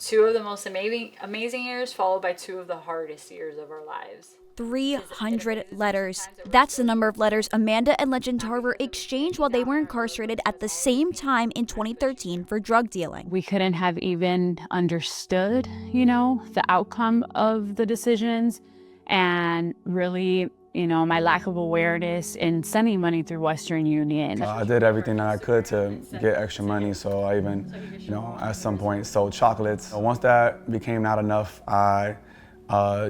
two of the most amazing years, followed by two of the hardest years of our lives. 300 letters. That's the number of letters Amanda and Legend Tarver exchanged while they were incarcerated at the same time in 2013 for drug dealing. We couldn't have even understood, the outcome of the decisions, and really, my lack of awareness in sending money through Western Union. I did everything that I could to get extra money, so I even, at some point sold chocolates. Once that became not enough, I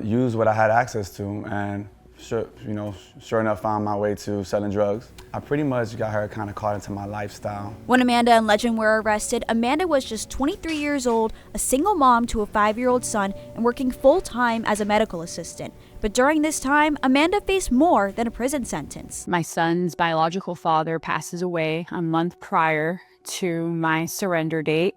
used what I had access to, and sure enough found my way to selling drugs. I pretty much got her kind of caught into my lifestyle. When Amanda and Legend were arrested, Amanda was just 23 years old, a single mom to a 5-year-old son, and working full-time as a medical assistant. But during this time, Amanda faced more than a prison sentence. My son's biological father passes away a month prior to my surrender date.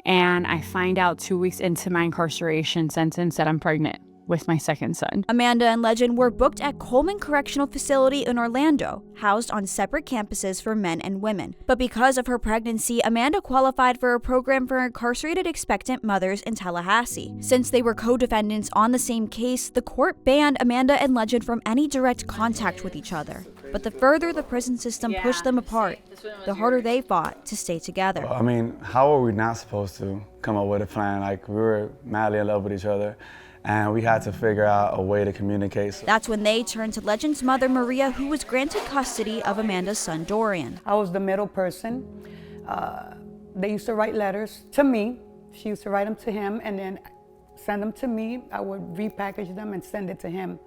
And I find out 2 weeks into my incarceration sentence that I'm pregnant with my second son. Amanda and Legend were booked at Coleman Correctional Facility in Orlando, housed on separate campuses for men and women. But because of her pregnancy, Amanda qualified for a program for incarcerated expectant mothers in Tallahassee. Since they were co-defendants on the same case, the court banned Amanda and Legend from any direct contact with each other. But the further the prison system pushed them apart, the harder they fought to stay together. I mean, how are we not supposed to come up with a plan? Like, we were madly in love with each other, and we had to figure out a way to communicate. That's when they turned to Legend's mother, Maria, who was granted custody of Amanda's son, Dorian. I was the middle person. They used to write letters to me. She used to write them to him and then send them to me. I would repackage them and send it to him.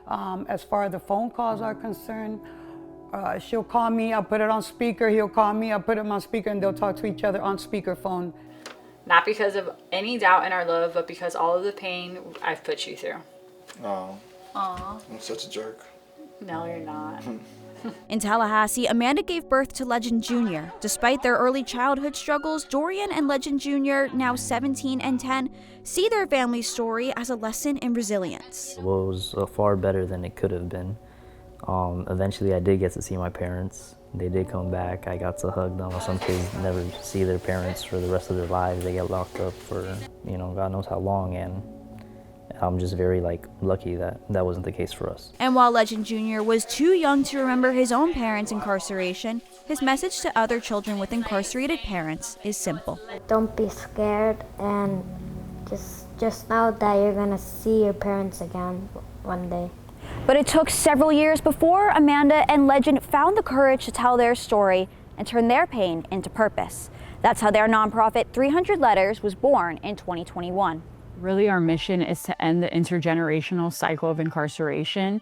As far as the phone calls are concerned, she'll call me, I'll put it on speaker, he'll call me, I'll put it on speaker, and they'll talk to each other on speakerphone. Not because of any doubt in our love, but because all of the pain I've put you through. Oh. Aw. I'm such a jerk. No, you're not. In Tallahassee, Amanda gave birth to Legend Jr. Despite their early childhood struggles, Dorian and Legend Jr., now 17 and 10, see their family story as a lesson in resilience. Well, it was far better than it could have been. Eventually, I did get to see my parents. They did come back. I got to hug them. Some kids never see their parents for the rest of their lives. They get locked up for, God knows how long, and I'm just very lucky that that wasn't the case for us. And while Legend Jr. was too young to remember his own parents' incarceration, his message to other children with incarcerated parents is simple. Don't be scared, and just know that you're gonna see your parents again one day. But it took several years before Amanda and Legend found the courage to tell their story and turn their pain into purpose. That's how their nonprofit 300 Letters was born in 2021. Really, our mission is to end the intergenerational cycle of incarceration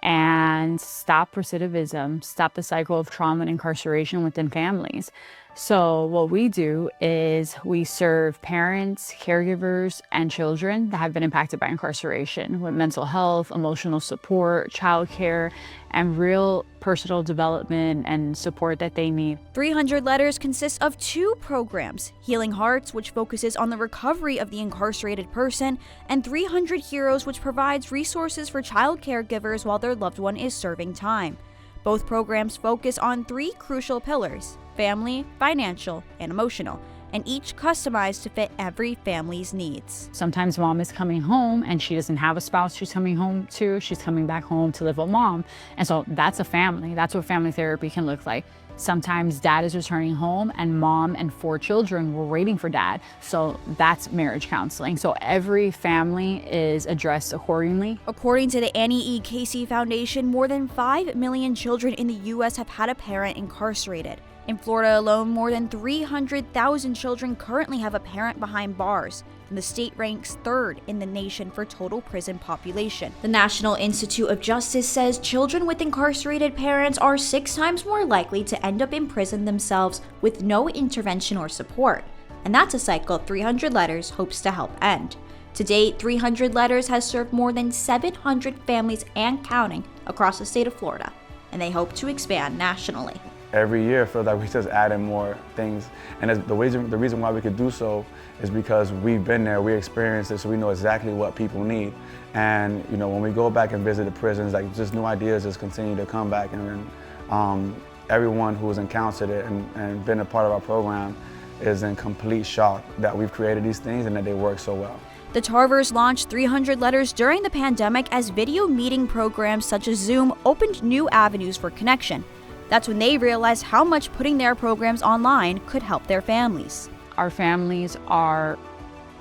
and stop recidivism, stop the cycle of trauma and incarceration within families. So what we do is we serve parents, caregivers, and children that have been impacted by incarceration with mental health, emotional support, childcare, and real personal development and support that they need. 300 Letters consists of 2 programs, Healing Hearts, which focuses on the recovery of the incarcerated person, and 300 Heroes, which provides resources for child caregivers while their loved one is serving time. Both programs focus on 3 crucial pillars: family, financial, and emotional, and each customized to fit every family's needs. Sometimes mom is coming home and she doesn't have a spouse she's coming home to. She's coming back home to live with mom. And so that's a family. That's what family therapy can look like. Sometimes dad is returning home and mom and 4 children were waiting for dad. So that's marriage counseling. So every family is addressed accordingly. According to the Annie E. Casey Foundation, more than 5 million children in the U.S. have had a parent incarcerated. In Florida alone, more than 300,000 children currently have a parent behind bars, and the state ranks 3rd in the nation for total prison population. The National Institute of Justice says children with incarcerated parents are 6 times more likely to end up in prison themselves with no intervention or support. And that's a cycle 300 Letters hopes to help end. To date, 300 Letters has served more than 700 families and counting across the state of Florida, and they hope to expand nationally. Every year, I feel like we just adding more things. And the reason why we could do so is because we've been there, we experienced it, so we know exactly what people need. And when we go back and visit the prisons, just new ideas just continue to come back. And everyone who has encountered it and been a part of our program is in complete shock that we've created these things and that they work so well. The Tarvers launched 300 Letters during the pandemic as video meeting programs such as Zoom opened new avenues for connection. That's when they realized how much putting their programs online could help their families. Our families are,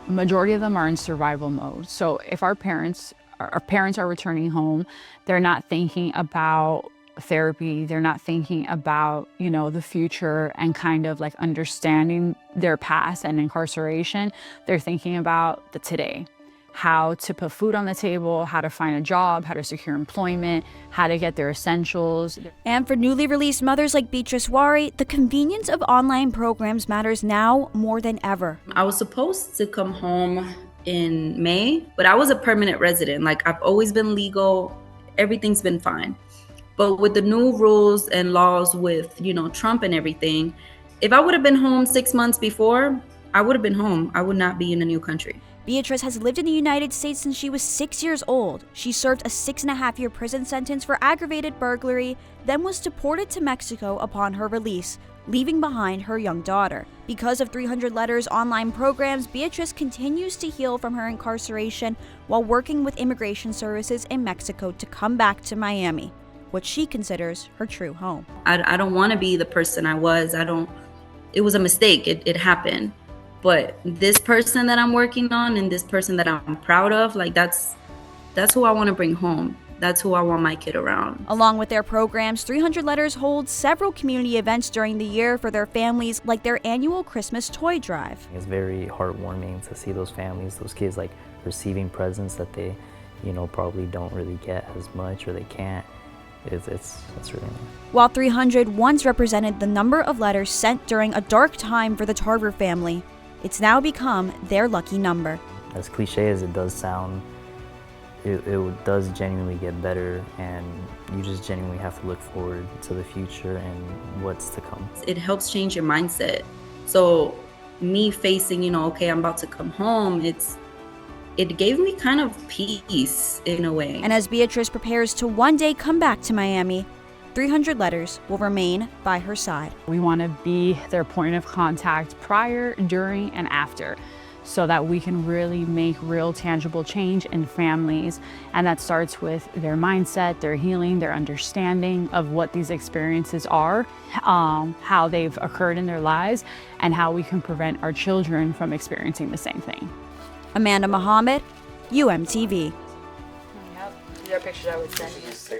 majority of them are in survival mode. So if our parents are returning home, they're not thinking about therapy, they're not thinking about, the future and kind of like understanding their past and incarceration. They're thinking about the today. How to put food on the table, how to find a job, how to secure employment, how to get their essentials. And for newly released mothers like Beatrice Wari, the convenience of online programs matters now more than ever. I was supposed to come home in May, but I was a permanent resident. Like, I've always been legal, everything's been fine. But with the new rules and laws with, Trump and everything, if I would have been home 6 months before, I would have been home. I would not be in a new country. Beatrice has lived in the United States since she was 6 years old. She served a 6.5-year prison sentence for aggravated burglary, then was deported to Mexico upon her release, leaving behind her young daughter. Because of 300 Letters online programs, Beatrice continues to heal from her incarceration while working with immigration services in Mexico to come back to Miami, what she considers her true home. I don't want to be the person I was. It was a mistake. It happened. But this person that I'm working on and this person that I'm proud of, like that's who I want to bring home. That's who I want my kid around. Along with their programs, 300 Letters holds several community events during the year for their families, like their annual Christmas toy drive. It's very heartwarming to see those families, those kids like receiving presents that they, probably don't really get as much or they can't. It's really nice. While 300 once represented the number of letters sent during a dark time for the Tarver family, it's now become their lucky number. As cliche as it does sound, it does genuinely get better, and you just genuinely have to look forward to the future and what's to come. It helps change your mindset. So me facing, okay, I'm about to come home, it gave me kind of peace in a way. And as Beatrice prepares to one day come back to Miami, 300 Letters will remain by her side. We want to be their point of contact prior, during, and after, so that we can really make real tangible change in families. And that starts with their mindset, their healing, their understanding of what these experiences are, how they've occurred in their lives, and how we can prevent our children from experiencing the same thing. Amanda Mohamad, UMTV. Yep. These are pictures I would send you.